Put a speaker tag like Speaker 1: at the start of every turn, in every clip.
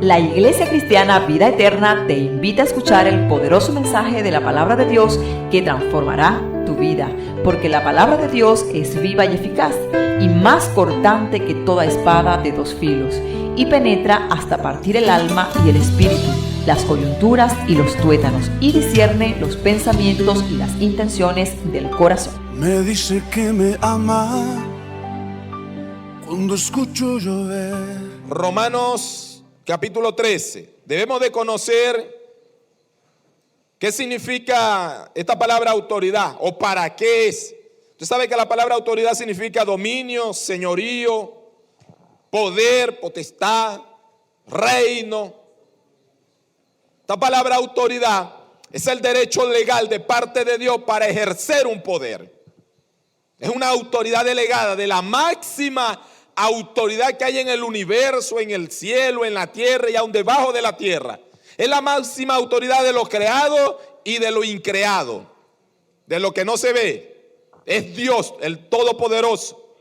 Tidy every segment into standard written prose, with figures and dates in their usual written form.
Speaker 1: La Iglesia Cristiana Vida Eterna te invita a escuchar el poderoso mensaje de la Palabra de Dios que transformará tu vida, porque la Palabra de Dios es viva y eficaz y más cortante que toda espada de dos filos, y penetra hasta partir el alma y el espíritu, las coyunturas y los tuétanos, y discierne los pensamientos y las intenciones del corazón.
Speaker 2: Me dice que me ama cuando escucho llover.
Speaker 3: Romanos capítulo 13. Debemos de conocer qué significa esta palabra autoridad o para qué es. Usted sabe que la palabra autoridad significa dominio, señorío, poder, potestad, reino. Esta palabra autoridad es el derecho legal de parte de Dios para ejercer un poder. Es una autoridad delegada de la máxima autoridad que hay en el universo, en el cielo, en la tierra y aún debajo de la tierra. Es la máxima autoridad de lo creado y de lo increado, de lo que no se ve. Es Dios, el Todopoderoso.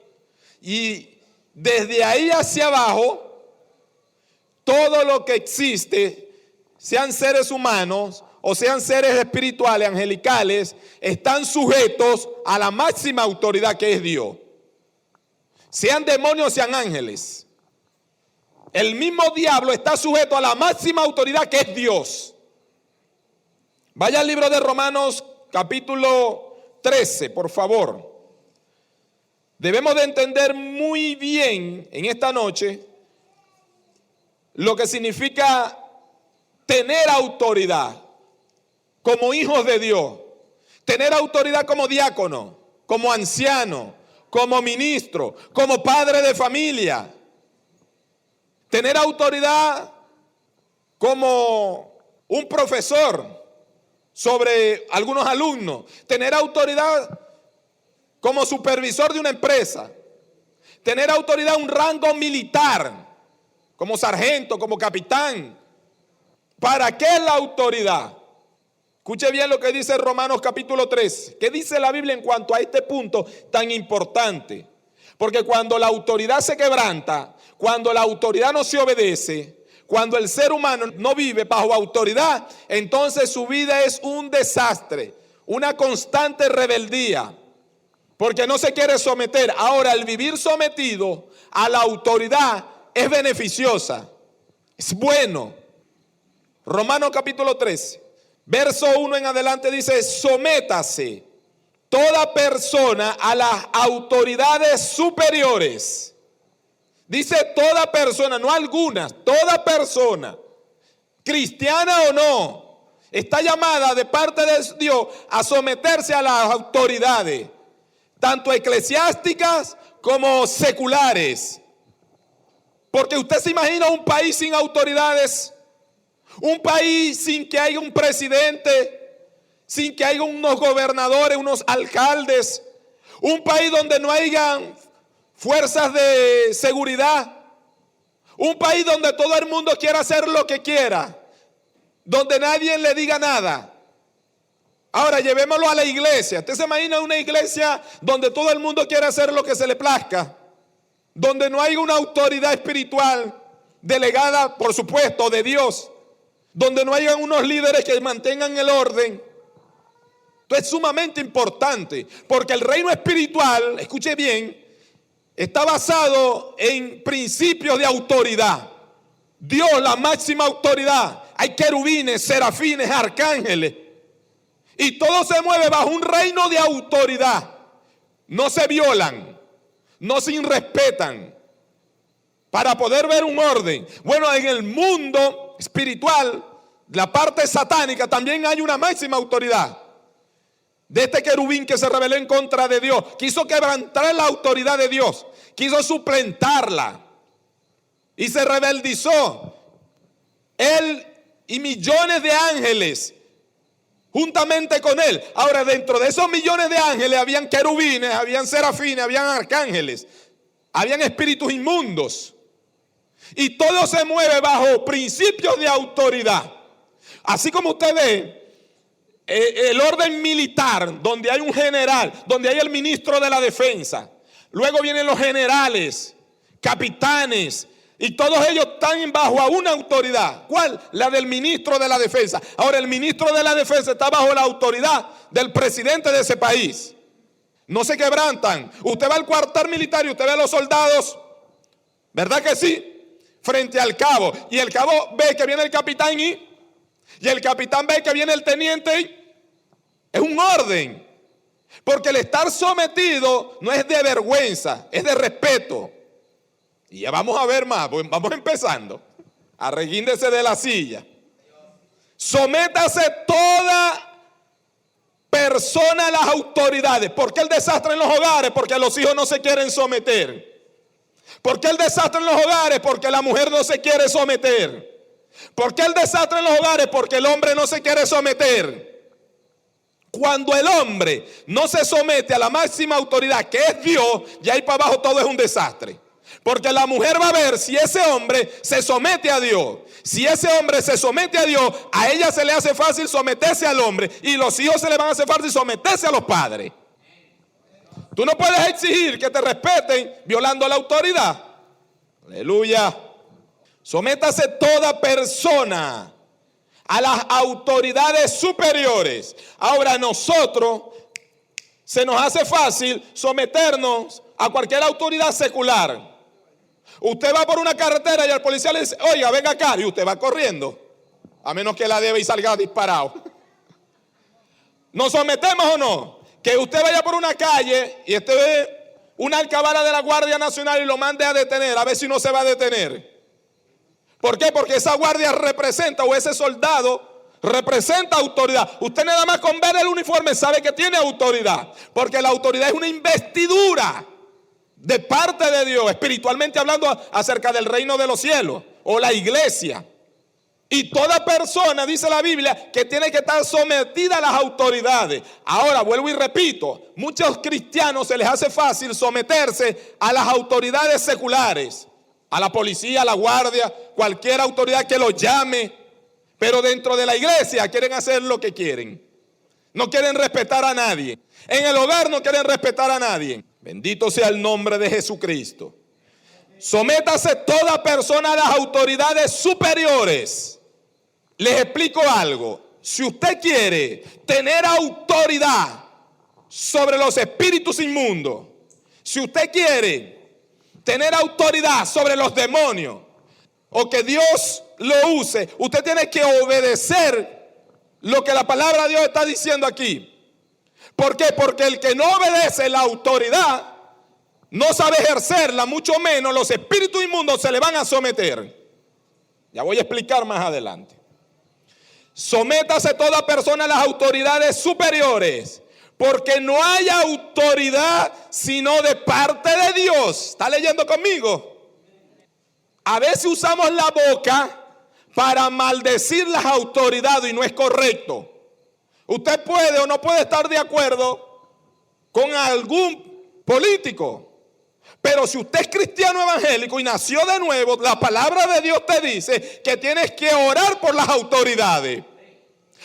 Speaker 3: Y desde ahí hacia abajo, todo lo que existe, sean seres humanos o sean seres espirituales, angelicales, están sujetos a la máxima autoridad que es Dios. Sean demonios, sean ángeles. El mismo diablo está sujeto a la máxima autoridad que es Dios. Vaya al libro de Romanos capítulo 13, por favor. Debemos de entender muy bien en esta noche lo que significa tener autoridad como hijos de Dios. Tener autoridad como diácono, como anciano, como ministro, como padre de familia. Tener autoridad como un profesor sobre algunos alumnos. Tener autoridad como supervisor de una empresa. Tener autoridad, un rango militar, como sargento, como capitán. ¿Para qué la autoridad? Escuche bien lo que dice Romanos capítulo 13. ¿Qué dice la Biblia en cuanto a este punto tan importante? Porque cuando la autoridad se quebranta, cuando la autoridad no se obedece, cuando el ser humano no vive bajo autoridad, entonces su vida es un desastre, una constante rebeldía, porque no se quiere someter. Ahora, el vivir sometido a la autoridad es beneficiosa, es bueno. Romanos capítulo 13. Verso 1 en adelante dice: sométase toda persona a las autoridades superiores. Dice toda persona, no algunas, toda persona, cristiana o no, está llamada de parte de Dios a someterse a las autoridades, tanto eclesiásticas como seculares. Porque usted se imagina un país sin autoridades. Un país sin que haya un presidente, sin que haya unos gobernadores, unos alcaldes. Un país donde no hayan fuerzas de seguridad. Un país donde todo el mundo quiera hacer lo que quiera. Donde nadie le diga nada. Ahora llevémoslo a la iglesia. ¿Usted se imagina una iglesia donde todo el mundo quiere hacer lo que se le plazca? Donde no hay una autoridad espiritual delegada, por supuesto, de Dios. Donde no hayan unos líderes que mantengan el orden. Esto es sumamente importante, porque el reino espiritual, escuche bien, está basado en principios de autoridad. Dios, la máxima autoridad. Hay querubines, serafines, arcángeles. Y todo se mueve bajo un reino de autoridad. No se violan, no se irrespetan. Para poder ver un orden. Bueno, en el mundo espiritual, la parte satánica, también hay una máxima autoridad. De este querubín que se rebeló en contra de Dios, quiso quebrantar la autoridad de Dios, quiso suplantarla y se rebeldizó. Él y millones de ángeles juntamente con él. Ahora, dentro de esos millones de ángeles habían querubines, habían serafines, habían arcángeles, habían espíritus inmundos. Y todo se mueve bajo principios de autoridad. Así como usted ve el orden militar, donde hay un general, donde hay el ministro de la defensa. Luego vienen los generales, capitanes, Y todos ellos están bajo a una autoridad. ¿Cuál? La del ministro de la defensa. Ahora, el ministro de la defensa está bajo la autoridad del presidente de ese país. No se quebrantan. Usted va al cuartel militar y usted ve a los soldados, ¿verdad que sí? Frente al cabo. Y el cabo ve que viene el capitán y el capitán ve que viene el teniente y es un orden. Porque el estar sometido no es de vergüenza, es de respeto. Y ya vamos a ver más, pues vamos empezando. Arreguíndese de la silla. Sométase toda persona a las autoridades. ¿Por qué el desastre en los hogares? Porque los hijos no se quieren someter. ¿Por qué el desastre en los hogares? Porque la mujer no se quiere someter. ¿Por qué el desastre en los hogares? Porque el hombre no se quiere someter. Cuando el hombre no se somete a la máxima autoridad, que es Dios, ya ahí para abajo todo es un desastre. Porque la mujer va a ver si ese hombre se somete a Dios. Si ese hombre se somete a Dios, a ella se le hace fácil someterse al hombre. Y los hijos se le van a hacer fácil someterse a los padres. Tú no puedes exigir que te respeten violando la autoridad. Aleluya. Sométase toda persona a las autoridades superiores. Ahora nosotros se nos hace fácil someternos a cualquier autoridad secular. Usted va por una carretera y el policía le dice, oiga, venga acá, y usted va corriendo, a menos que la debe y salga disparado. ¿Nos sometemos o no? Que usted vaya por una calle y usted ve una alcabala de la Guardia Nacional y lo mande a detener, a ver si no se va a detener. ¿Por qué? Porque esa guardia representa, o ese soldado representa autoridad. Usted nada más con ver el uniforme sabe que tiene autoridad, porque la autoridad es una investidura de parte de Dios, espiritualmente hablando, acerca del reino de los cielos o la iglesia. Y toda persona, dice la Biblia, que tiene que estar sometida a las autoridades. Ahora, vuelvo y repito, muchos cristianos se les hace fácil someterse a las autoridades seculares, a la policía, a la guardia, cualquier autoridad que los llame. Pero dentro de la iglesia quieren hacer lo que quieren. No quieren respetar a nadie. En el hogar no quieren respetar a nadie. Bendito sea el nombre de Jesucristo. Sométase toda persona a las autoridades superiores. Les explico algo. Si usted quiere tener autoridad sobre los espíritus inmundos, si usted quiere tener autoridad sobre los demonios, o que Dios lo use, usted tiene que obedecer lo que la palabra de Dios está diciendo aquí. ¿Por qué? Porque el que no obedece la autoridad no sabe ejercerla, mucho menos los espíritus inmundos se le van a someter. Ya voy a explicar más adelante. Sométase toda persona a las autoridades superiores, porque no hay autoridad sino de parte de Dios. ¿Está leyendo conmigo? A veces usamos la boca para maldecir las autoridades y no es correcto. Usted puede o no puede estar de acuerdo con algún político, pero si usted es cristiano evangélico y nació de nuevo, la palabra de Dios te dice que tienes que orar por las autoridades.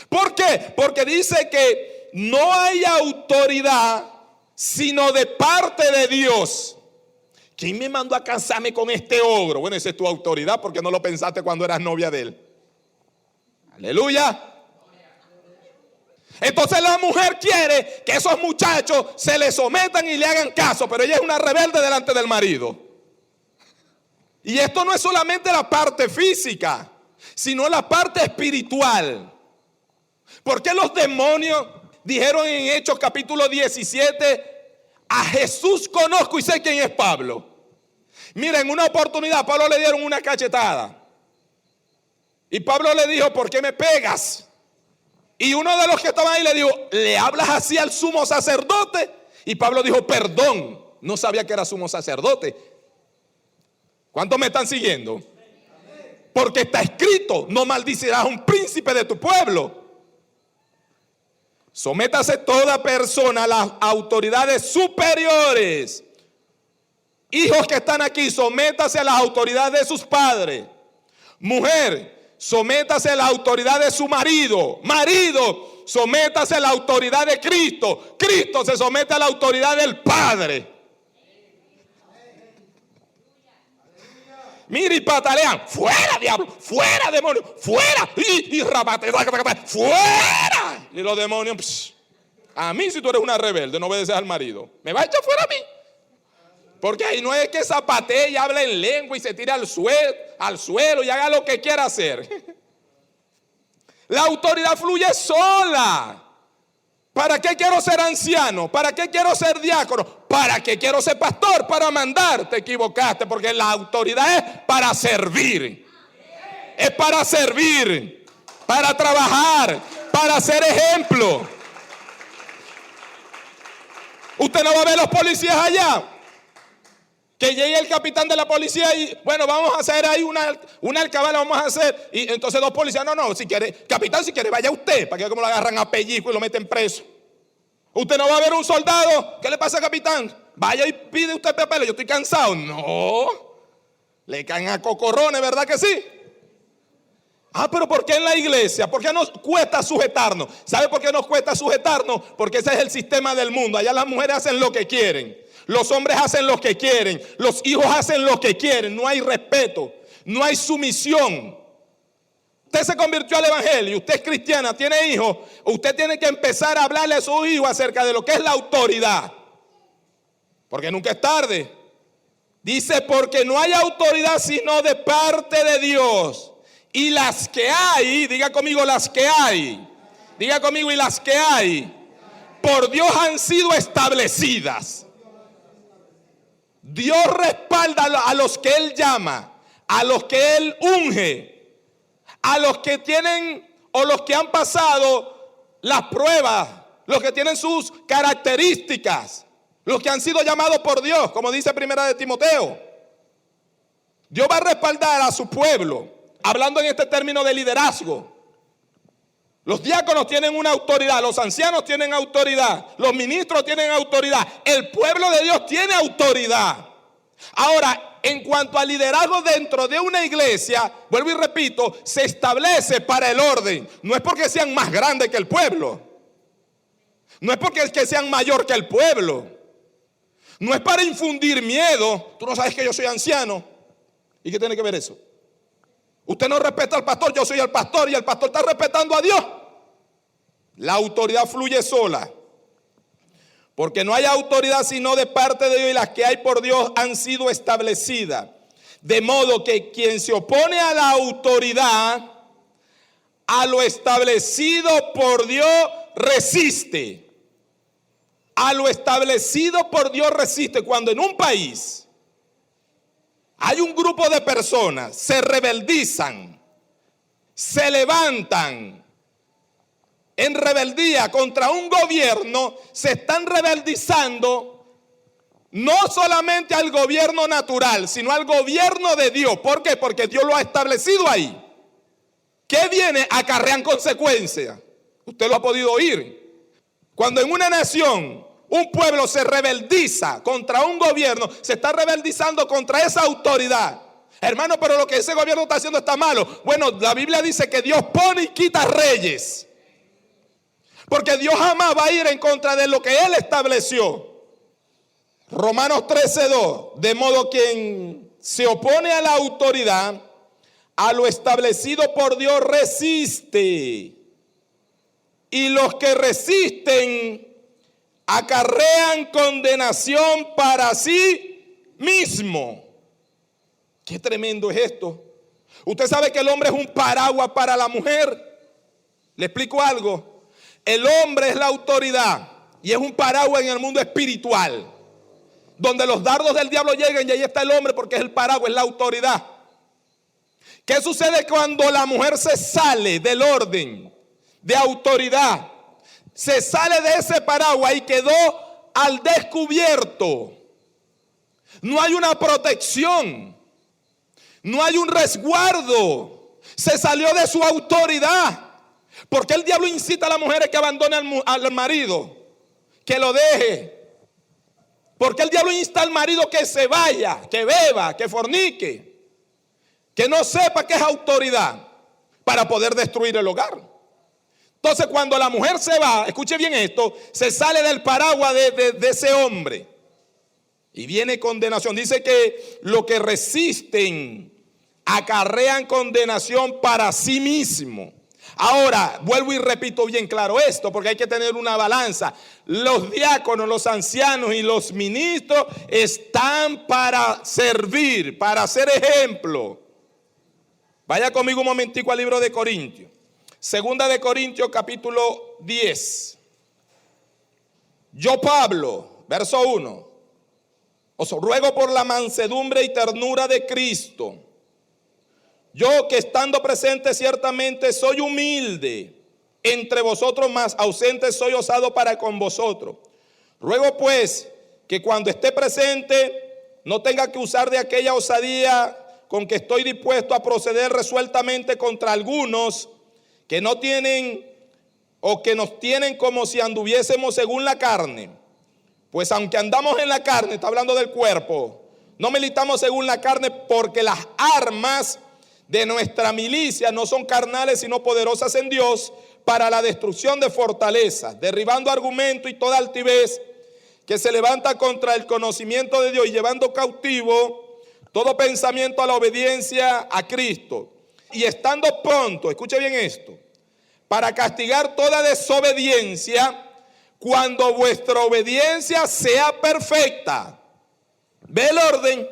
Speaker 3: ¿Por qué? Porque dice que no hay autoridad sino de parte de Dios. ¿Quién me mandó a casarme con este ogro? Bueno, esa es tu autoridad porque no lo pensaste cuando eras novia de él. Aleluya. Entonces la mujer quiere que esos muchachos se le sometan y le hagan caso, pero ella es una rebelde delante del marido. Y esto no es solamente la parte física, sino la parte espiritual. ¿Por qué los demonios dijeron en Hechos capítulo 17, a Jesús conozco y sé quién es Pablo? Miren, en una oportunidad a Pablo le dieron una cachetada. Y Pablo le dijo, ¿por qué me pegas? Y uno de los que estaban ahí le dijo, ¿le hablas así al sumo sacerdote? Y Pablo dijo, perdón, no sabía que era sumo sacerdote. ¿Cuántos me están siguiendo? Porque está escrito, no maldicirás a un príncipe de tu pueblo. Sométase toda persona a las autoridades superiores. Hijos que están aquí, sométase a las autoridades de sus padres. Mujer, sométase a la autoridad de su marido. Marido, sométase a la autoridad de Cristo. Cristo se somete a la autoridad del Padre. mira y patalean. Fuera, diablo, fuera, demonio, fuera. Y rabate, fuera. Y los demonios, a mí si tú eres una rebelde, no obedeces al marido, ¿me vas a echar fuera a mí? Porque ahí no es que zapatee y hable en lengua y se tire al suelo y haga lo que quiera hacer. La autoridad fluye sola. ¿Para qué quiero ser anciano? ¿Para qué quiero ser diácono? ¿Para qué quiero ser pastor? Para mandar. Te equivocaste, porque la autoridad es para servir. Es para servir, para trabajar, para ser ejemplo. Usted no va a ver los policías allá. Que llegue el capitán de la policía y bueno, vamos a hacer ahí una alcabala, vamos a hacer. Y entonces dos policías, no, si quiere, capitán, si quiere, vaya usted, para que como lo agarran a pellizco y lo meten preso. Usted no va a ver un soldado, ¿qué le pasa, capitán? Vaya y pide usted papel, yo estoy cansado. No, le caen a cocorrones, ¿verdad que sí? Pero ¿por qué en la iglesia? ¿Por qué nos cuesta sujetarnos? ¿Sabe por qué nos cuesta sujetarnos? Porque ese es el sistema del mundo. Allá las mujeres hacen lo que quieren. Los hombres hacen lo que quieren. Los hijos hacen lo que quieren. No hay respeto. No hay sumisión. Usted se convirtió al evangelio. Usted es cristiana, tiene hijos. Usted tiene que empezar a hablarle a sus hijos acerca de lo que es la autoridad. Porque nunca es tarde. Dice, porque no hay autoridad sino de parte de Dios. Y las que hay, diga conmigo las que hay. Diga conmigo y las que hay. Por Dios han sido establecidas. Dios respalda a los que Él llama, a los que Él unge, a los que tienen o los que han pasado las pruebas, los que tienen sus características, los que han sido llamados por Dios, como dice Primera de Timoteo. Dios va a respaldar a su pueblo, hablando en este término de liderazgo. Los diáconos tienen una autoridad, los ancianos tienen autoridad, los ministros tienen autoridad, el pueblo de Dios tiene autoridad. Ahora, en cuanto al liderazgo dentro de una iglesia, vuelvo y repito, se establece para el orden. No es porque sean más grandes que el pueblo, no es porque sean mayor que el pueblo, no es para infundir miedo. Tú no sabes que yo soy anciano. ¿Y qué tiene que ver eso? Usted no respeta al pastor, yo soy el pastor y el pastor está respetando a Dios. La autoridad fluye sola. Porque no hay autoridad sino de parte de Dios y las que hay por Dios han sido establecidas. De modo que quien se opone a la autoridad, a lo establecido por Dios resiste. A lo establecido por Dios resiste. Cuando en un país hay un grupo de personas, se rebeldizan, se levantan en rebeldía contra un gobierno, se están rebeldizando no solamente al gobierno natural, sino al gobierno de Dios. ¿Por qué? Porque Dios lo ha establecido ahí. ¿Qué viene? Acarrean consecuencias. Usted lo ha podido oír. Cuando en una nación un pueblo se rebeldiza contra un gobierno, se está rebeldizando contra esa autoridad. Hermano, pero lo que ese gobierno está haciendo está malo. Bueno, la Biblia dice que Dios pone y quita reyes. Porque Dios jamás va a ir en contra de lo que Él estableció. Romanos 13:2. De modo quien se opone a la autoridad, a lo establecido por Dios resiste. Y los que resisten acarrean condenación para sí mismo. Qué tremendo es esto. Usted sabe que el hombre es un paraguas para la mujer. Le explico algo. El hombre es la autoridad y es un paraguas en el mundo espiritual, donde los dardos del diablo llegan y ahí está el hombre porque es el paraguas, es la autoridad. ¿Qué sucede cuando la mujer se sale del orden de autoridad? Se sale de ese paraguas y quedó al descubierto. No hay una protección, no hay un resguardo. Se salió de su autoridad. Porque el diablo incita a las mujeres que abandonen al marido, que lo deje. Porque el diablo insta al marido que se vaya, que beba, que fornique, que no sepa que es autoridad, para poder destruir el hogar. Entonces cuando la mujer se va, escuche bien esto, se sale del paraguas de ese hombre y viene condenación. Dice que lo que resisten acarrean condenación para sí mismo. Ahora, vuelvo y repito bien claro esto, porque hay que tener una balanza. Los diáconos, los ancianos y los ministros están para servir, para ser ejemplo. Vaya conmigo un momentico al libro de Corintios. Segunda de Corintios, capítulo 10. Yo, Pablo, verso 1, os ruego por la mansedumbre y ternura de Cristo. Yo que estando presente ciertamente soy humilde entre vosotros, más ausente soy osado para con vosotros. Ruego pues que cuando esté presente no tenga que usar de aquella osadía con que estoy dispuesto a proceder resueltamente contra algunos que no tienen o que nos tienen como si anduviésemos según la carne. Pues aunque andamos en la carne, está hablando del cuerpo, no militamos según la carne, porque las armas de nuestra milicia no son carnales sino poderosas en Dios para la destrucción de fortalezas, derribando argumento y toda altivez que se levanta contra el conocimiento de Dios y llevando cautivo todo pensamiento a la obediencia a Cristo, y estando pronto, escuche bien esto, para castigar toda desobediencia cuando vuestra obediencia sea perfecta. ¿Ve el orden?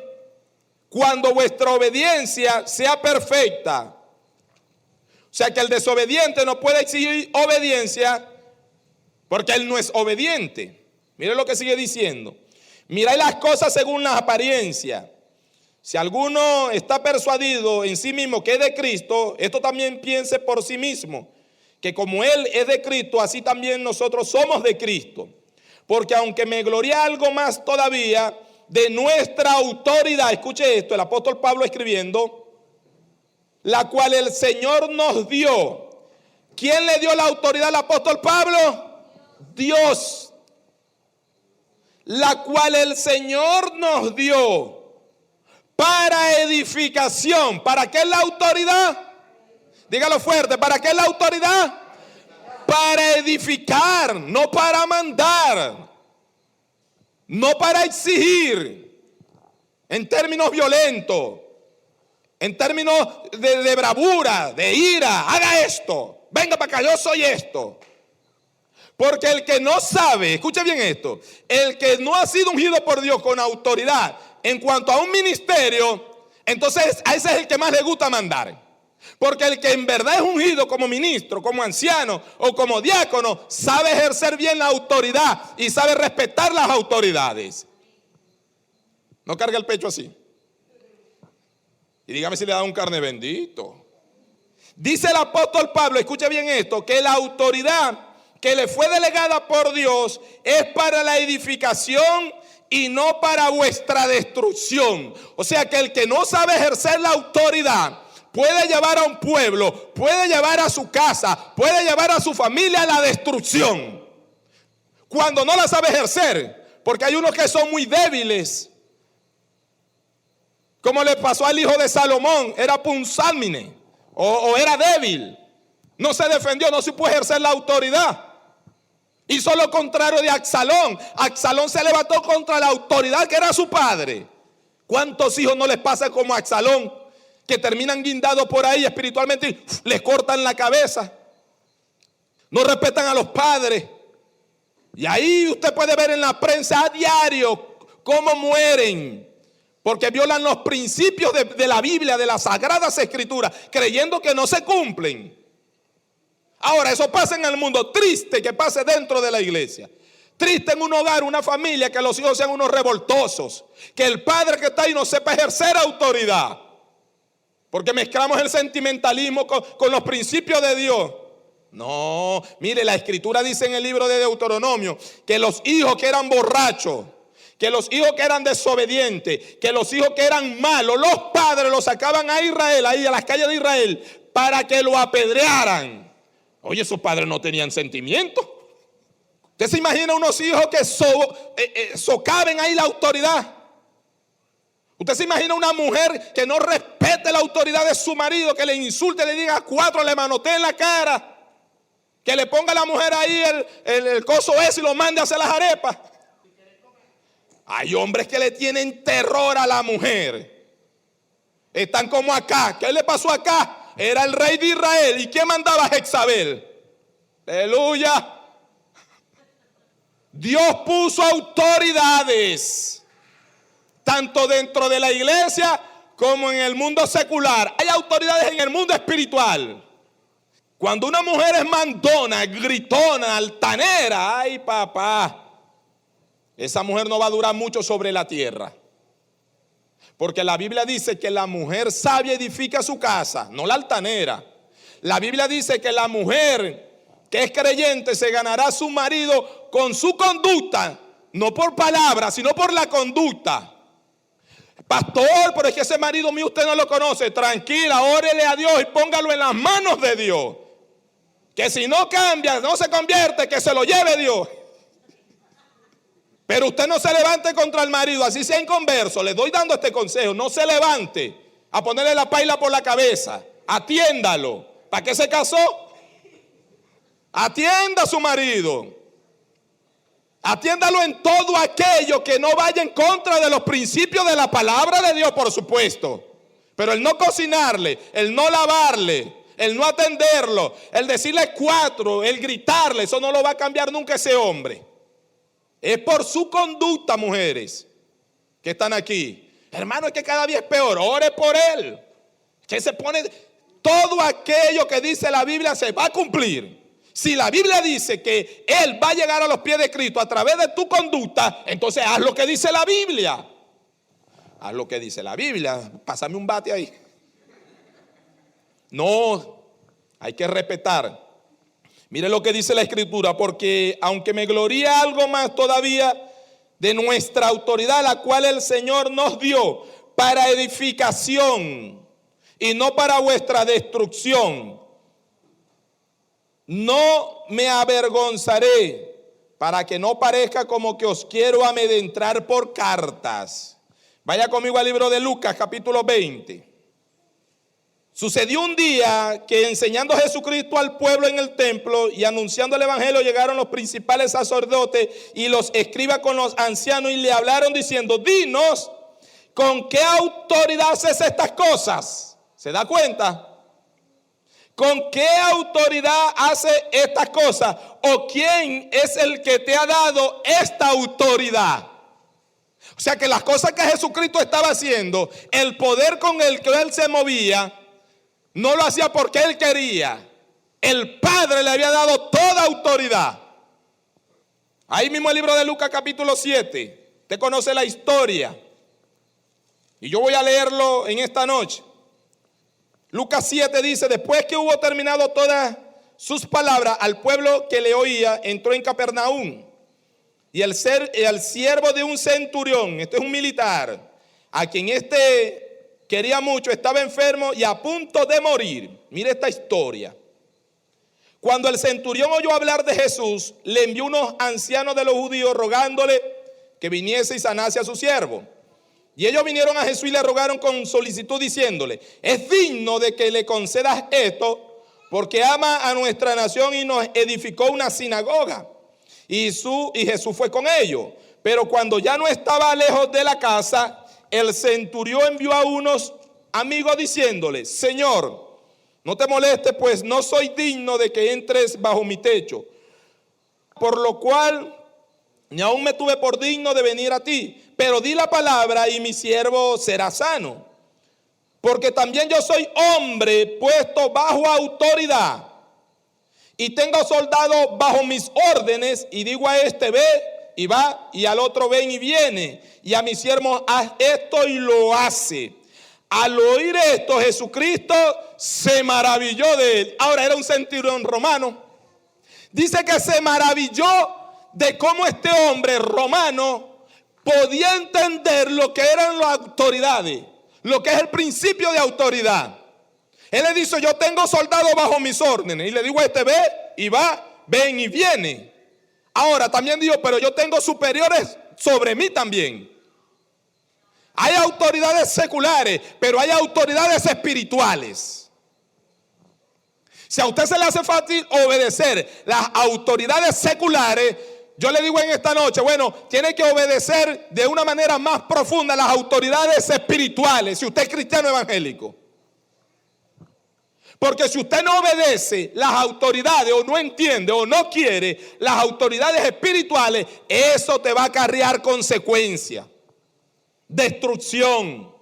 Speaker 3: Cuando vuestra obediencia sea perfecta. O sea que el desobediente no puede exigir obediencia porque él no es obediente. Mire lo que sigue diciendo. Mirad las cosas según las apariencias. Si alguno está persuadido en sí mismo que es de Cristo, esto también piense por sí mismo, que como él es de Cristo, así también nosotros somos de Cristo. Porque aunque me gloríe algo más todavía de nuestra autoridad, escuche esto, el apóstol Pablo escribiendo, la cual el Señor nos dio. ¿Quién le dio la autoridad al apóstol Pablo? Dios. La cual el Señor nos dio para edificación. ¿Para qué es la autoridad? Dígalo fuerte, ¿para qué es la autoridad? Para edificar, no para mandar. No para exigir en términos violentos, en términos de bravura, de ira. Haga esto, venga para acá, yo soy esto. Porque el que no sabe, escuche bien esto, el que no ha sido ungido por Dios con autoridad en cuanto a un ministerio, entonces a ese es el que más le gusta mandar. Porque el que en verdad es ungido como ministro, como anciano o como diácono, sabe ejercer bien la autoridad y sabe respetar las autoridades. No carga el pecho así. Y dígame si le da un carne bendito. Dice el apóstol Pablo, escuche bien esto, que la autoridad que le fue delegada por Dios es para la edificación y no para vuestra destrucción. O sea que el que no sabe ejercer la autoridad puede llevar a un pueblo, puede llevar a su casa, puede llevar a su familia a la destrucción. Cuando no la sabe ejercer, porque hay unos que son muy débiles. Como le pasó al hijo de Salomón, era punzálmine o era débil. No se defendió, no supo ejercer la autoridad. Hizo lo contrario de Absalón. Absalón se levantó contra la autoridad que era su padre. ¿Cuántos hijos no les pasa como a Absalón? Que terminan guindados por ahí espiritualmente y les cortan la cabeza. No respetan a los padres. Y ahí usted puede ver en la prensa a diario cómo mueren. Porque violan los principios de la Biblia, de las Sagradas Escrituras, creyendo que no se cumplen. Ahora, eso pasa en el mundo. Triste que pase dentro de la iglesia. Triste en un hogar, una familia, que los hijos sean unos revoltosos. Que el padre que está ahí no sepa ejercer autoridad. Porque mezclamos el sentimentalismo con los principios de Dios. No, mire, la escritura dice en el libro de Deuteronomio que los hijos que eran borrachos, que los hijos que eran desobedientes, que los hijos que eran malos, los padres los sacaban a Israel, ahí a las calles de Israel, para que lo apedrearan. Oye, esos padres no tenían sentimiento. ¿Usted se imagina unos hijos que socaven ahí la autoridad? ¿Usted se imagina una mujer que no respete la autoridad de su marido, que le insulte, le diga 4, le manotee en la cara, que le ponga a la mujer ahí el coso ese y lo mande a hacer las arepas? Hay hombres que le tienen terror a la mujer. Están como acá. ¿Qué le pasó acá? Era el rey de Israel. ¿Y quién mandaba a Jezabel? Aleluya. Dios puso autoridades, tanto dentro de la iglesia como en el mundo secular. Hay autoridades en el mundo espiritual. Cuando una mujer es mandona, gritona, altanera, ay papá, esa mujer no va a durar mucho sobre la tierra. Porque la Biblia dice que la mujer sabia edifica su casa, no la altanera. La Biblia dice que la mujer que es creyente se ganará a su marido con su conducta, no por palabras, sino por la conducta. Pastor, pero es que ese marido mío usted no lo conoce. Tranquila, órele a Dios y póngalo en las manos de Dios. Que si no cambia, no se convierte, que se lo lleve Dios. Pero usted no se levante contra el marido, así sea inconverso. Le doy dando este consejo: no se levante a ponerle la paila por la cabeza. Atiéndalo. ¿Para qué se casó? Atienda a su marido. Atiéndalo en todo aquello que no vaya en contra de los principios de la palabra de Dios, por supuesto. Pero el no cocinarle, el no lavarle, el no atenderlo, el decirle cuatro, el gritarle, eso no lo va a cambiar nunca ese hombre. Es por su conducta, mujeres, que están aquí. Hermano, es que cada día es peor. Ore por él. Que se pone, todo aquello que dice la Biblia se va a cumplir. Si la Biblia dice que él va a llegar a los pies de Cristo a través de tu conducta, entonces haz lo que dice la Biblia. Haz lo que dice la Biblia. Pásame un bate ahí. No, hay que respetar. Mire lo que dice la Escritura: porque aunque me gloría algo más todavía de nuestra autoridad, la cual el Señor nos dio para edificación y no para vuestra destrucción, no me avergonzaré, para que no parezca como que os quiero amedrentar por cartas. Vaya conmigo al libro de Lucas, capítulo 20. Sucedió un día que, enseñando a Jesucristo al pueblo en el templo y anunciando el evangelio, llegaron los principales sacerdotes y los escribas con los ancianos y le hablaron diciendo: dinos, ¿con qué autoridad haces estas cosas? ¿Se da cuenta? ¿Con qué autoridad hace estas cosas? ¿O quién es el que te ha dado esta autoridad? O sea que las cosas que Jesucristo estaba haciendo, el poder con el que él se movía, no lo hacía porque él quería. El Padre le había dado toda autoridad. Ahí mismo el libro de Lucas capítulo 7. Usted conoce la historia. Y yo voy a leerlo en esta noche. Lucas 7 dice: después que hubo terminado todas sus palabras al pueblo que le oía, entró en Capernaum. Y el siervo de un centurión, este es un militar, a quien quería mucho, estaba enfermo y a punto de morir. Mire esta historia. Cuando el centurión oyó hablar de Jesús, le envió unos ancianos de los judíos rogándole que viniese y sanase a su siervo. Y ellos vinieron a Jesús y le rogaron con solicitud diciéndole: es digno de que le concedas esto, porque ama a nuestra nación y nos edificó una sinagoga. Y Jesús fue con ellos. Pero cuando ya no estaba lejos de la casa, el centurión envió a unos amigos diciéndole: Señor, no te molestes, pues no soy digno de que entres bajo mi techo, por lo cual ni aún me tuve por digno de venir a ti. Pero di la palabra y mi siervo será sano. Porque también yo soy hombre puesto bajo autoridad, y tengo soldados bajo mis órdenes, y digo a este: ve y va, y al otro: ven y viene, y a mi siervo: haz esto, y lo hace. Al oír esto, Jesucristo se maravilló de él. Ahora, era un centurión romano. Dice que se maravilló de cómo este hombre romano podía entender lo que eran las autoridades, lo que es el principio de autoridad. Él le dice: yo tengo soldados bajo mis órdenes, y le digo a este: ve y va, ven y viene. Ahora también digo: pero yo tengo superiores sobre mí también. Hay autoridades seculares, pero hay autoridades espirituales. Si a usted se le hace fácil obedecer las autoridades seculares, Yo le digo en esta noche, bueno, tiene que obedecer de una manera más profunda a las autoridades espirituales, si usted es cristiano evangélico. Porque si usted no obedece las autoridades, o no entiende, o no quiere las autoridades espirituales, eso te va a acarrear consecuencias, destrucción.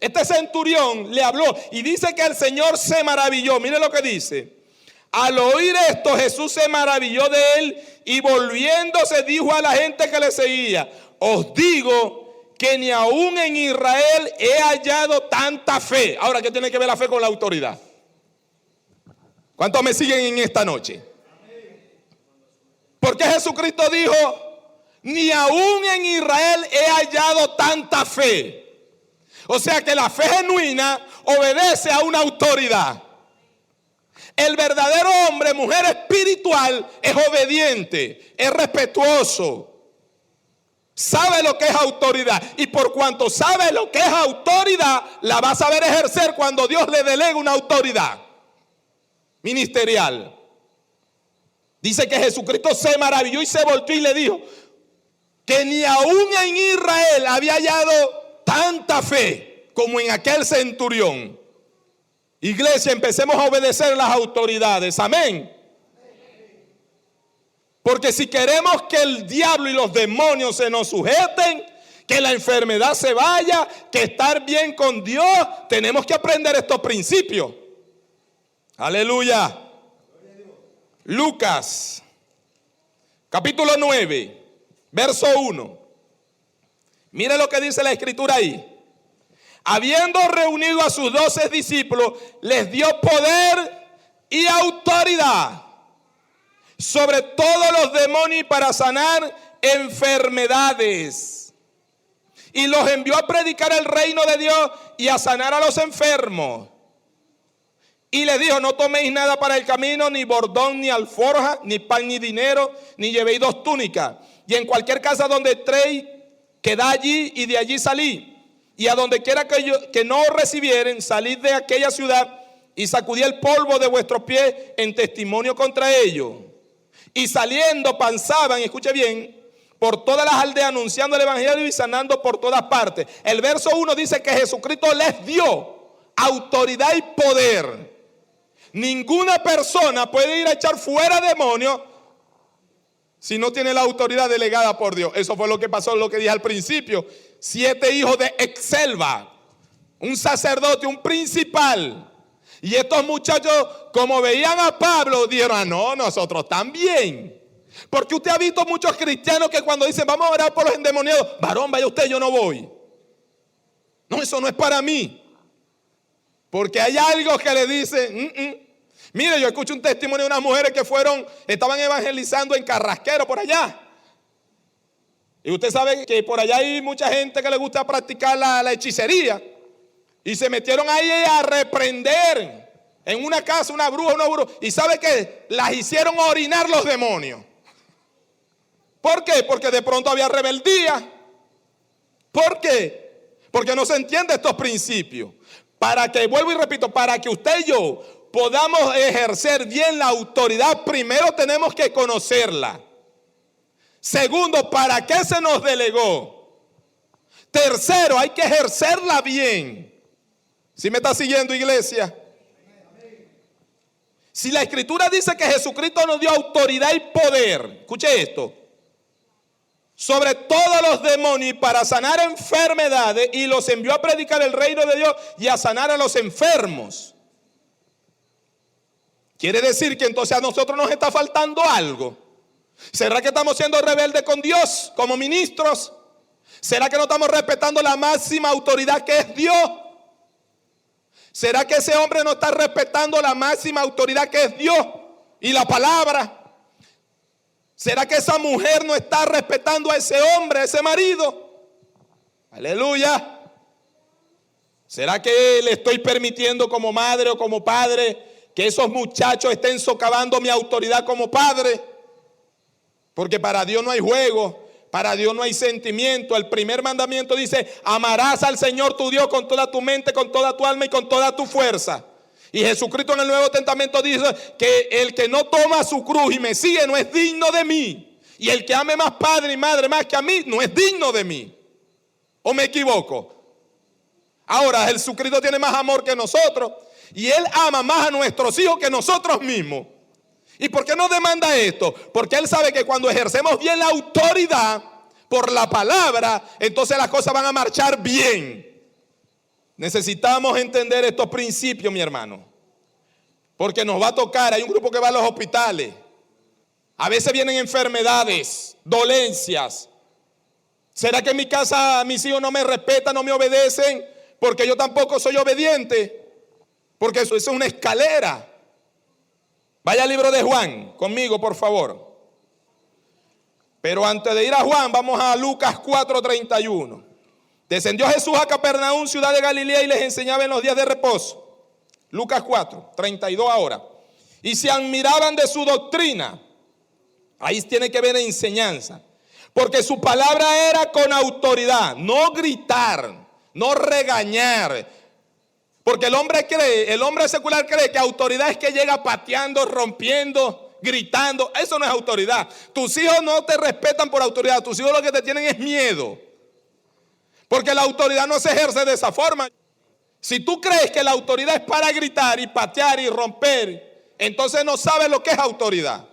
Speaker 3: Este centurión le habló y dice que el Señor se maravilló. Mire lo que dice. Al oír esto, Jesús se maravilló de él y volviéndose dijo a la gente que le seguía: os digo que ni aún en Israel he hallado tanta fe. Ahora, ¿qué tiene que ver la fe con la autoridad? ¿Cuántos me siguen en esta noche? Porque Jesucristo dijo: ni aún en Israel he hallado tanta fe. O sea que la fe genuina obedece a una autoridad. El verdadero hombre, mujer espiritual, es obediente, es respetuoso, sabe lo que es autoridad. Y por cuanto sabe lo que es autoridad, la va a saber ejercer cuando Dios le delegue una autoridad ministerial. Dice que Jesucristo se maravilló y se volvió y le dijo que ni aún en Israel había hallado tanta fe como en aquel centurión. Iglesia, empecemos a obedecer las autoridades. Amén. Porque si queremos que el diablo y los demonios se nos sujeten, que la enfermedad se vaya, que estar bien con Dios, tenemos que aprender estos principios. Aleluya. Lucas, capítulo 9, verso 1. Mire lo que dice la escritura ahí. Habiendo reunido a sus 12 discípulos, les dio poder y autoridad sobre todos los demonios para sanar enfermedades. Y los envió a predicar el reino de Dios y a sanar a los enfermos. Y les dijo: no toméis nada para el camino, ni bordón, ni alforja, ni pan, ni dinero, ni llevéis 2 túnicas. Y en cualquier casa donde entréis, quedad allí y de allí salid. Y a donde quiera que no os recibieren, salid de aquella ciudad y sacudid el polvo de vuestros pies en testimonio contra ellos. Y saliendo pasaban, escuche bien, por todas las aldeas anunciando el evangelio y sanando por todas partes. El verso 1 dice que Jesucristo les dio autoridad y poder. Ninguna persona puede ir a echar fuera demonios si no tiene la autoridad delegada por Dios. Eso fue lo que pasó, lo que dije al principio. 7 hijos de Excelva, un sacerdote, un principal. Y estos muchachos, como veían a Pablo, dijeron: no, nosotros también. Porque usted ha visto muchos cristianos que cuando dicen: vamos a orar por los endemoniados, varón, vaya usted, yo no voy. No, eso no es para mí. Porque hay algo que le dice: Mire, yo escucho un testimonio de unas mujeres que estaban evangelizando en Carrasquero, por allá. Y usted sabe que por allá hay mucha gente que le gusta practicar la hechicería. Y se metieron ahí a reprender en una casa una bruja. Y sabe que las hicieron orinar los demonios. ¿Por qué? Porque de pronto había rebeldía. ¿Por qué? Porque no se entiende estos principios. Para que, vuelvo y repito, para que usted y yo podamos ejercer bien la autoridad, primero tenemos que conocerla. Segundo, ¿para qué se nos delegó? Tercero, hay que ejercerla bien. ¿Sí me está siguiendo, iglesia? Si la escritura dice que Jesucristo nos dio autoridad y poder, escuche esto, sobre todos los demonios para sanar enfermedades, y los envió a predicar el reino de Dios y a sanar a los enfermos. Quiere decir que entonces a nosotros nos está faltando algo. ¿Será que estamos siendo rebeldes con Dios como ministros? ¿Será que no estamos respetando la máxima autoridad que es Dios? ¿Será que ese hombre no está respetando la máxima autoridad que es Dios y la palabra? ¿Será que esa mujer no está respetando a ese hombre, a ese marido? Aleluya. ¿Será que le estoy permitiendo como madre o como padre que esos muchachos estén socavando mi autoridad como padre? Porque para Dios no hay juego, para Dios no hay sentimiento. El primer mandamiento dice: amarás al Señor tu Dios con toda tu mente, con toda tu alma y con toda tu fuerza. Y Jesucristo en el Nuevo Testamento dice que el que no toma su cruz y me sigue no es digno de mí. Y el que ame más padre y madre más que a mí, no es digno de mí. ¿O me equivoco? Ahora, Jesucristo tiene más amor que nosotros. Y Él ama más a nuestros hijos que nosotros mismos. ¿Y por qué nos demanda esto? Porque Él sabe que cuando ejercemos bien la autoridad por la palabra, entonces las cosas van a marchar bien. Necesitamos entender estos principios, mi hermano. Porque nos va a tocar, hay un grupo que va a los hospitales. A veces vienen enfermedades, dolencias. ¿Será que en mi casa mis hijos no me respetan, no me obedecen? Porque yo tampoco soy obediente. Porque eso es una escalera. Vaya al libro de Juan conmigo, por favor. Pero antes de ir a Juan, vamos a Lucas 4:31. Descendió Jesús a Capernaum, ciudad de Galilea, y les enseñaba en los días de reposo. Lucas 4:32 ahora. Y se admiraban de su doctrina. Ahí tiene que ver enseñanza. Porque su palabra era con autoridad, no gritar, no regañar. Porque el hombre secular cree que autoridad es que llega pateando, rompiendo, gritando. Eso no es autoridad. Tus hijos no te respetan por autoridad. Tus hijos lo que te tienen es miedo. Porque la autoridad no se ejerce de esa forma. Si tú crees que la autoridad es para gritar y patear y romper, entonces no sabes lo que es autoridad.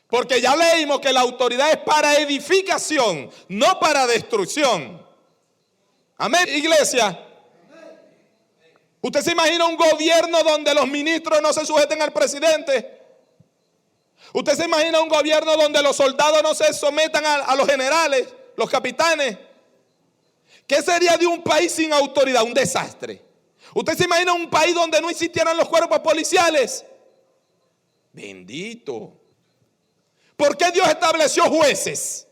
Speaker 3: Porque ya leímos que la autoridad es para edificación, no para destrucción. Amén, iglesia. ¿Usted se imagina un gobierno donde los ministros no se sujeten al presidente? ¿Usted se imagina un gobierno donde los soldados no se sometan a los generales, los capitanes? ¿Qué sería de un país sin autoridad? Un desastre. ¿Usted se imagina un país donde no existieran los cuerpos policiales? Bendito. ¿Por qué Dios estableció jueces?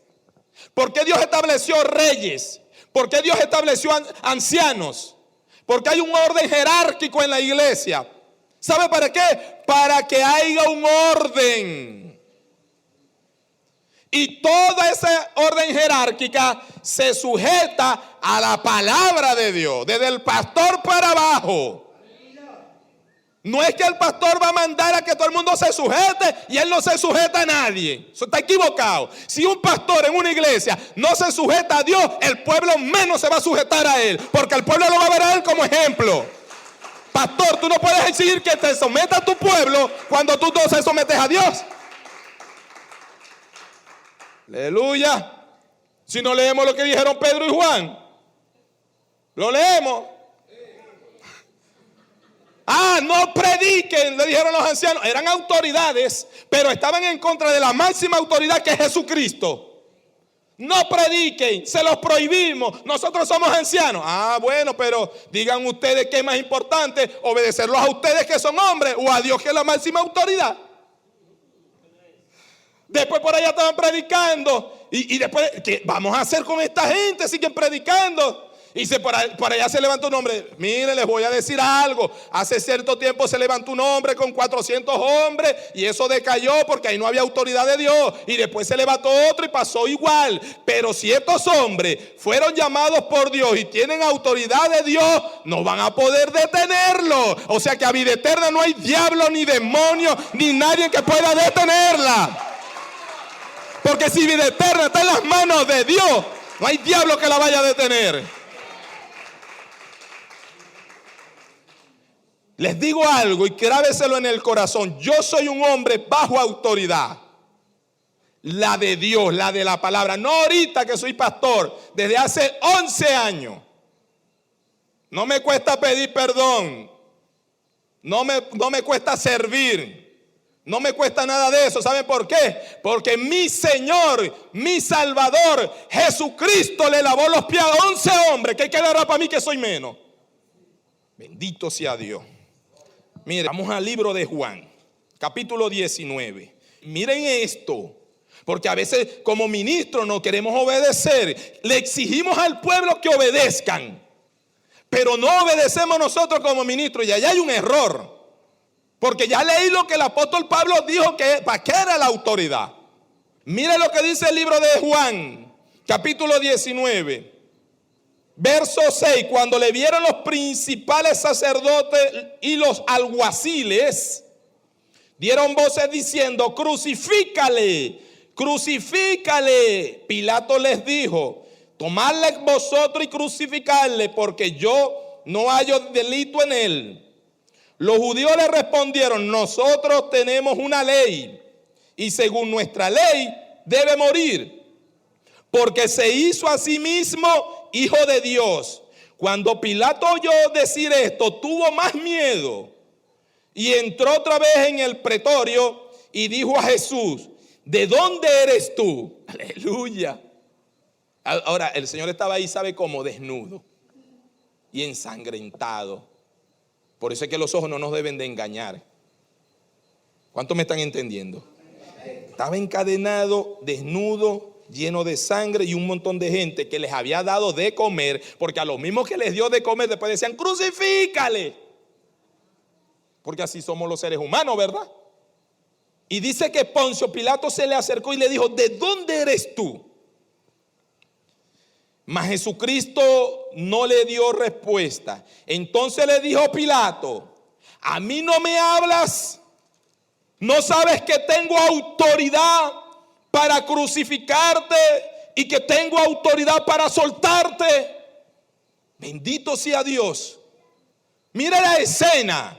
Speaker 3: ¿Por qué Dios estableció reyes? ¿Por qué Dios estableció ancianos? Porque hay un orden jerárquico en la iglesia. ¿Sabe para qué? Para que haya un orden. Y toda esa orden jerárquica se sujeta a la palabra de Dios, desde el pastor para abajo. No es que el pastor va a mandar a que todo el mundo se sujete y él no se sujeta a nadie. Eso está equivocado. Si un pastor en una iglesia no se sujeta a Dios, el pueblo menos se va a sujetar a él, porque el pueblo lo va a ver a él como ejemplo. Pastor, tú no puedes exigir que te someta a tu pueblo cuando tú no se sometes a Dios. Aleluya. Si no leemos lo que dijeron Pedro y Juan, lo leemos. No prediquen, le dijeron los ancianos. Eran autoridades, pero estaban en contra de la máxima autoridad que es Jesucristo. No prediquen, se los prohibimos. Nosotros somos ancianos. Bueno, pero digan ustedes qué es más importante, obedecerlos a ustedes que son hombres o a Dios que es la máxima autoridad. Después por allá estaban predicando. Y después, ¿qué vamos a hacer con esta gente? Siguen predicando. Y por allá se levantó un hombre. Mire, les voy a decir algo. Hace cierto tiempo se levantó un hombre con 400 hombres y eso decayó porque ahí no había autoridad de Dios. Y después se levantó otro y pasó igual. Pero si estos hombres fueron llamados por Dios y tienen autoridad de Dios, no van a poder detenerlo. O sea que a vida eterna no hay diablo, ni demonio, ni nadie que pueda detenerla. Porque si vida eterna está en las manos de Dios, no hay diablo que la vaya a detener. Les digo algo y grábeselo en el corazón. Yo soy un hombre bajo autoridad. La de Dios, la de la palabra. No ahorita que soy pastor, desde hace 11 años. No me cuesta pedir perdón. No me cuesta servir. No me cuesta nada de eso. ¿Saben por qué? Porque mi Señor, mi Salvador, Jesucristo le lavó los pies a 11 hombres. ¿Qué quedará para mí que soy menos? Bendito sea Dios. Mire, vamos al libro de Juan, capítulo 19. Miren esto, porque a veces como ministros no queremos obedecer. Le exigimos al pueblo que obedezcan, pero no obedecemos nosotros como ministros. Y allá hay un error, porque ya leí lo que el apóstol Pablo dijo que para qué era la autoridad. Mire lo que dice el libro de Juan, capítulo 19. Verso 6, cuando le vieron los principales sacerdotes y los alguaciles, dieron voces diciendo: crucifícale, crucifícale. Pilato les dijo, tomadle vosotros y crucificarle, porque yo no hallo delito en él. Los judíos le respondieron, nosotros tenemos una ley, y según nuestra ley debe morir, porque se hizo a sí mismo hijo de Dios. Cuando Pilato oyó decir esto, tuvo más miedo y entró otra vez en el pretorio y dijo a Jesús, ¿de dónde eres tú? Aleluya. Ahora, el Señor estaba ahí, ¿sabe cómo? Desnudo y ensangrentado. Por eso es que los ojos no nos deben de engañar. ¿Cuántos me están entendiendo? Estaba encadenado, desnudo, lleno de sangre y un montón de gente que les había dado de comer, porque a los mismos que les dio de comer después decían, crucifícale. Porque así somos los seres humanos, ¿verdad? Y dice que Poncio Pilato se le acercó y le dijo, ¿de dónde eres tú? Mas Jesucristo no le dio respuesta. Entonces le dijo Pilato, ¿a mí no me hablas? ¿No sabes que tengo autoridad para crucificarte y que tengo autoridad para soltarte? Bendito sea Dios. Mira la escena.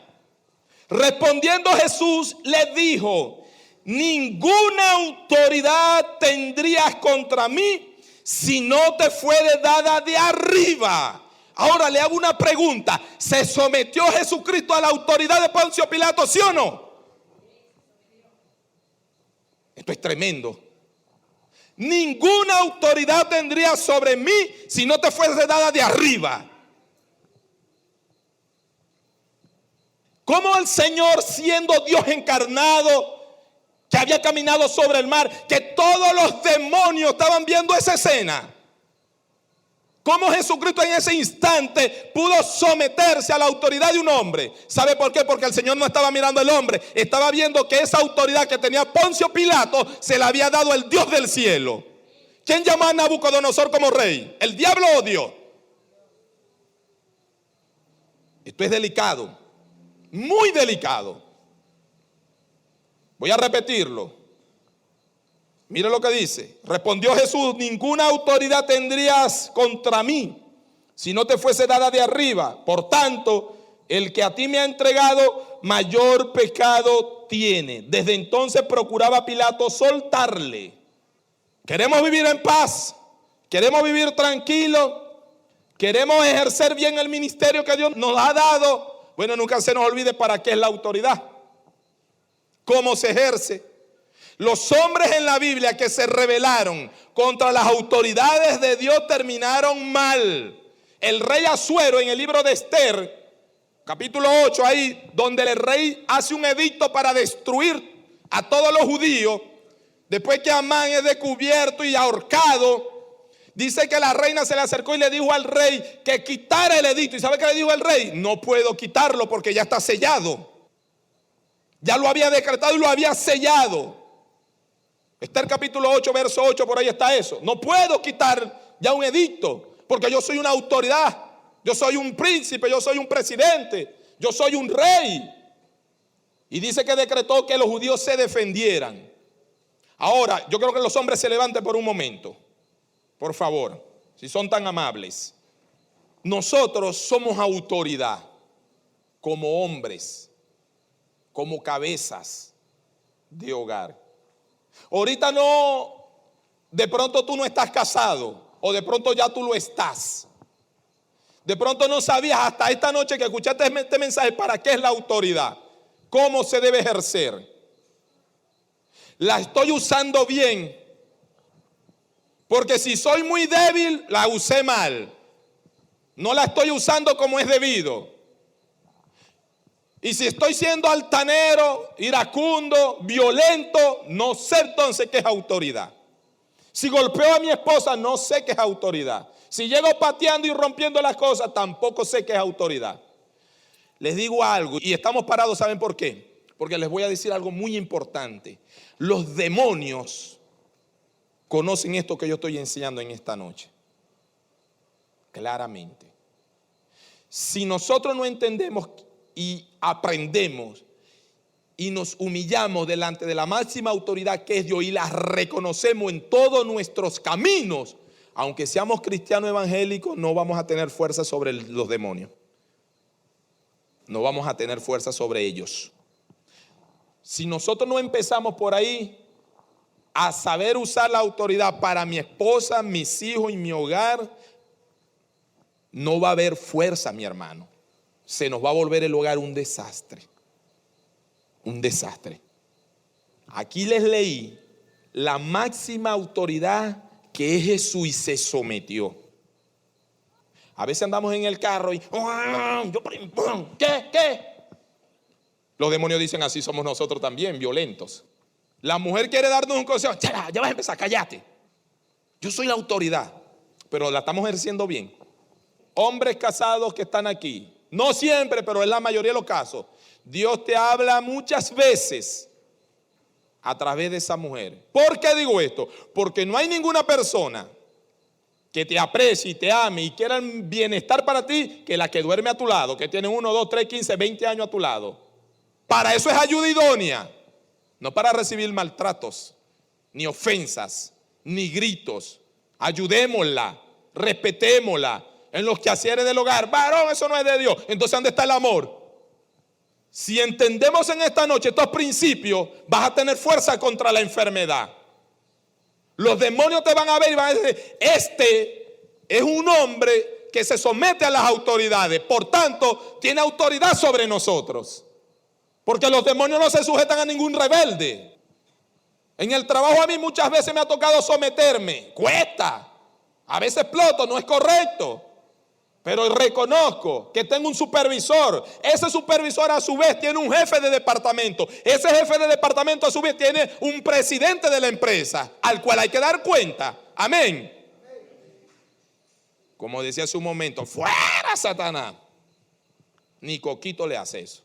Speaker 3: Respondiendo Jesús le dijo, ninguna autoridad tendrías contra mí si no te fuere dada de arriba. Ahora le hago una pregunta. ¿Se sometió Jesucristo a la autoridad de Poncio Pilato, sí o no? Esto es tremendo. Ninguna autoridad tendría sobre mí si no te fuese dada de arriba. ¿Cómo el Señor, siendo Dios encarnado, que había caminado sobre el mar, que todos los demonios estaban viendo esa escena? ¿Cómo Jesucristo en ese instante pudo someterse a la autoridad de un hombre? ¿Sabe por qué? Porque el Señor no estaba mirando al hombre, estaba viendo que esa autoridad que tenía Poncio Pilato se la había dado el Dios del cielo. ¿Quién llamó a Nabucodonosor como rey? ¿El diablo o Dios? Esto es delicado, muy delicado. Voy a repetirlo. Mire lo que dice. Respondió Jesús, ninguna autoridad tendrías contra mí si no te fuese dada de arriba. Por tanto, el que a ti me ha entregado, mayor pecado tiene. Desde entonces procuraba Pilato soltarle. Queremos vivir en paz, queremos vivir tranquilos, queremos ejercer bien el ministerio que Dios nos ha dado. Bueno, nunca se nos olvide para qué es la autoridad, cómo se ejerce. Los hombres en la Biblia que se rebelaron contra las autoridades de Dios terminaron mal. El rey Asuero, en el libro de Esther, capítulo 8, ahí donde el rey hace un edicto para destruir a todos los judíos, después que Amán es descubierto y ahorcado, dice que la reina se le acercó y le dijo al rey que quitara el edicto. ¿Y sabe qué le dijo el rey? No puedo quitarlo porque ya está sellado. Ya lo había decretado y lo había sellado. Esther capítulo 8, verso 8, por ahí está eso. No puedo quitar ya un edicto porque yo soy una autoridad. Yo soy un príncipe, yo soy un presidente, yo soy un rey. Y dice que decretó que los judíos se defendieran. Ahora, yo creo que los hombres se levanten por un momento. Por favor, si son tan amables. Nosotros somos autoridad como hombres, como cabezas de hogar. Ahorita no, de pronto tú no estás casado, o de pronto ya tú lo estás. De pronto no sabías hasta esta noche que escuchaste este mensaje para qué es la autoridad, cómo se debe ejercer. La estoy usando bien, porque si soy muy débil, la usé mal. No la estoy usando como es debido. Y si estoy siendo altanero, iracundo, violento, no sé entonces qué es autoridad. Si golpeo a mi esposa, no sé qué es autoridad. Si llego pateando y rompiendo las cosas, tampoco sé qué es autoridad. Les digo algo, y estamos parados, ¿saben por qué? Porque les voy a decir algo muy importante. Los demonios conocen esto que yo estoy enseñando en esta noche. Claramente. Si nosotros no entendemos y aprendemos y nos humillamos delante de la máxima autoridad que es Dios y la reconocemos en todos nuestros caminos, aunque seamos cristianos evangélicos, no vamos a tener fuerza sobre los demonios. No vamos a tener fuerza sobre ellos. Si nosotros no empezamos por ahí a saber usar la autoridad para mi esposa, mis hijos y mi hogar, no va a haber fuerza, mi hermano. Se nos va a volver el hogar un desastre. Un desastre. Aquí les leí la máxima autoridad que es Jesús y se sometió. A veces andamos en el carro y ¿qué? Los demonios dicen así somos nosotros también, violentos. La mujer quiere darnos un consejo. Ya vas a empezar, cállate. Yo soy la autoridad, pero la estamos ejerciendo bien. Hombres casados que están aquí, no siempre, pero en la mayoría de los casos, Dios te habla muchas veces a través de esa mujer. ¿Por qué digo esto? Porque no hay ninguna persona que te aprecie y te ame y quiera el bienestar para ti que la que duerme a tu lado, que tiene 1, 2, 3, 15, 20 años a tu lado. Para eso es ayuda idónea, no para recibir maltratos, ni ofensas, ni gritos. Ayudémosla, respetémosla en los quehaceres del hogar. Varón, eso no es de Dios. Entonces, ¿dónde está el amor? Si entendemos en esta noche estos principios, vas a tener fuerza contra la enfermedad. Los demonios te van a ver y van a decir, este es un hombre que se somete a las autoridades, por tanto, tiene autoridad sobre nosotros. Porque los demonios no se sujetan a ningún rebelde. En el trabajo a mí muchas veces me ha tocado someterme. Cuesta. A veces exploto, no es correcto. Pero reconozco que tengo un supervisor. Ese supervisor a su vez tiene un jefe de departamento. Ese jefe de departamento a su vez tiene un presidente de la empresa al cual hay que dar cuenta. Amén. Como decía hace un momento, fuera Satanás. Ni Coquito le hace eso.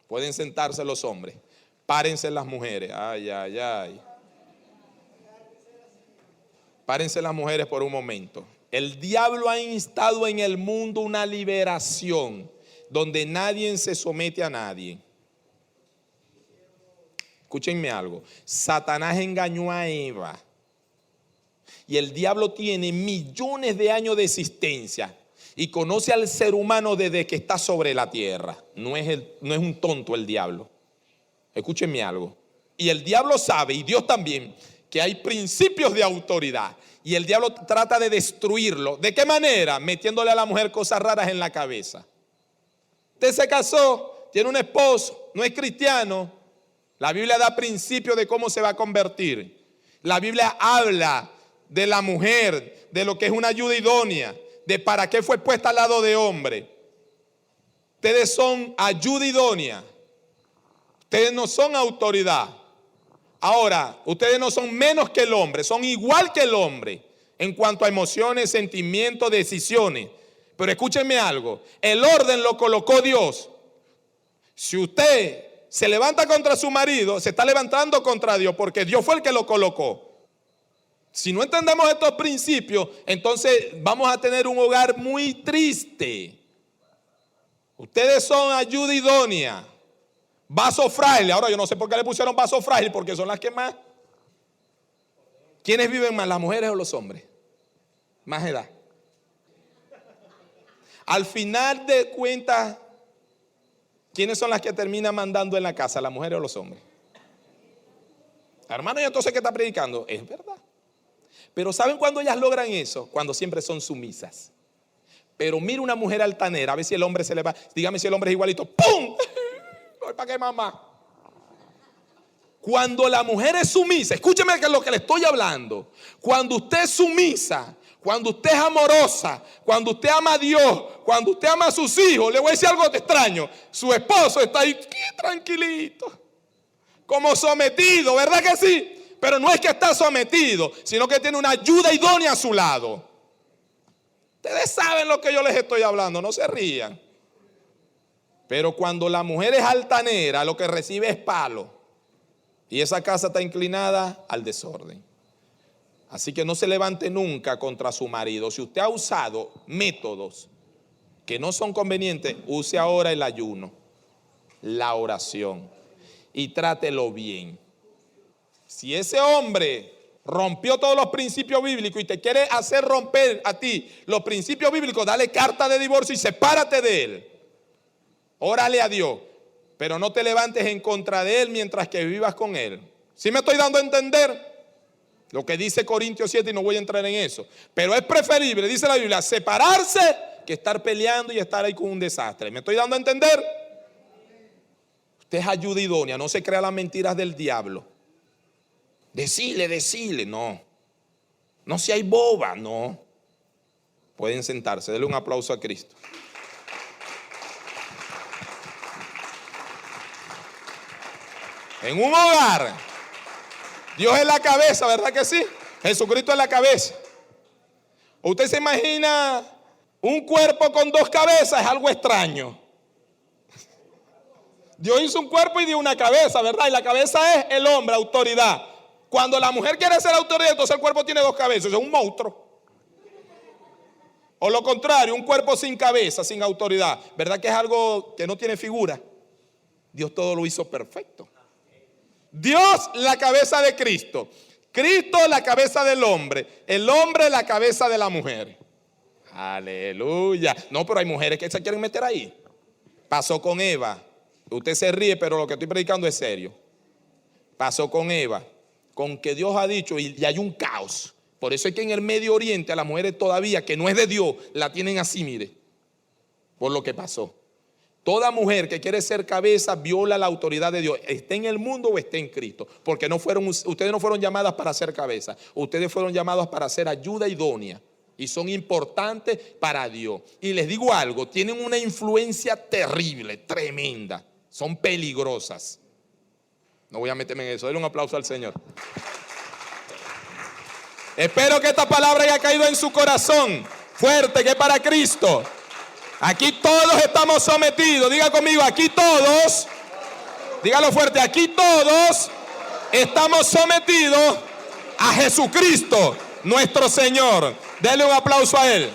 Speaker 3: Pueden sentarse los hombres. Párense las mujeres. Ay, ay, ay. Párense las mujeres por un momento. El diablo ha instado en el mundo una liberación donde nadie se somete a nadie. Escúchenme algo. Satanás engañó a Eva. Y el diablo tiene millones de años de existencia. Y conoce al ser humano desde que está sobre la tierra. No es un tonto el diablo. Escúchenme algo. Y el diablo sabe, y Dios también, que hay principios de autoridad. Y el diablo trata de destruirlo. ¿De qué manera? Metiéndole a la mujer cosas raras en la cabeza. Usted se casó, tiene un esposo, no es cristiano. La Biblia da principios de cómo se va a convertir. La Biblia habla de la mujer, de lo que es una ayuda idónea, de para qué fue puesta al lado de hombre. Ustedes son ayuda idónea. Ustedes no son autoridad. Ahora, ustedes no son menos que el hombre, son igual que el hombre en cuanto a emociones, sentimientos, decisiones. Pero escúchenme algo, el orden lo colocó Dios. Si usted se levanta contra su marido, se está levantando contra Dios porque Dios fue el que lo colocó. Si no entendemos estos principios, entonces vamos a tener un hogar muy triste. Ustedes son ayuda idónea. Vaso frágil. Ahora yo no sé por qué le pusieron vaso frágil, porque son las que más. ¿Quiénes viven más, las mujeres o los hombres? Más edad. Al final de cuentas, ¿quiénes son las que terminan mandando en la casa, las mujeres o los hombres? Hermano, ¿y entonces qué está predicando? Es verdad. Pero ¿saben cuándo ellas logran eso? Cuando siempre son sumisas. Pero mira una mujer altanera, a ver si el hombre se le va. Dígame si el hombre es igualito. ¡Pum! ¿Para qué, mamá? Cuando la mujer es sumisa, escúcheme que es lo que le estoy hablando. Cuando usted es sumisa, cuando usted es amorosa, cuando usted ama a Dios, cuando usted ama a sus hijos, le voy a decir algo extraño. Su esposo está ahí tranquilito, como sometido, ¿verdad que sí? Pero no es que está sometido, sino que tiene una ayuda idónea a su lado. Ustedes saben lo que yo les estoy hablando, no se rían. Pero cuando la mujer es altanera, lo que recibe es palo. Y esa casa está inclinada al desorden. Así que no se levante nunca contra su marido. Si usted ha usado métodos que no son convenientes, use ahora el ayuno, la oración. y trátelo bien. Si ese hombre rompió todos los principios bíblicos y te quiere hacer romper a ti los principios bíblicos, dale carta de divorcio y sepárate de él. Órale a Dios, pero no te levantes en contra de él mientras que vivas con él. ¿Sí me estoy dando a entender? Lo que dice Corintios 7, y no voy a entrar en eso. Pero es preferible, dice la Biblia, separarse que estar peleando y estar ahí con un desastre. ¿Me estoy dando a entender? Usted es ayuda idónea, no se crea las mentiras del diablo. Decile, no. No seáis boba, no. Pueden sentarse, denle un aplauso a Cristo. En un hogar, Dios es la cabeza, ¿verdad que sí? Jesucristo es la cabeza. ¿Usted se imagina un cuerpo con dos cabezas? Es algo extraño. Dios hizo un cuerpo y dio una cabeza, ¿verdad? Y la cabeza es el hombre, autoridad. Cuando la mujer quiere ser autoridad, entonces el cuerpo tiene dos cabezas, es un monstruo. O lo contrario, un cuerpo sin cabeza, sin autoridad. ¿Verdad que es algo que no tiene figura? Dios todo lo hizo perfecto. Dios la cabeza de Cristo. Cristo la cabeza del hombre. El hombre la cabeza de la mujer. Aleluya. No, pero hay mujeres que se quieren meter ahí. Pasó con Eva. Usted se ríe, pero lo que estoy predicando es serio. Pasó con Eva. Con que Dios ha dicho y hay un caos. Por eso es que en el Medio Oriente a las mujeres todavía, que no es de Dios, la tienen así, mire. Por lo que pasó. Toda mujer que quiere ser cabeza viola la autoridad de Dios, esté en el mundo o esté en Cristo. Porque ustedes no fueron llamadas para ser cabeza. Ustedes fueron llamadas para ser ayuda idónea. Y son importantes para Dios. Y les digo algo, tienen una influencia terrible, tremenda. Son peligrosas. No voy a meterme en eso. Denle un aplauso al Señor. Espero que esta palabra haya caído en su corazón. Fuerte, que es para Cristo. Aquí todos estamos sometidos. Diga conmigo, aquí todos. Dígalo fuerte, aquí todos estamos sometidos a Jesucristo, nuestro Señor. Denle un aplauso a Él.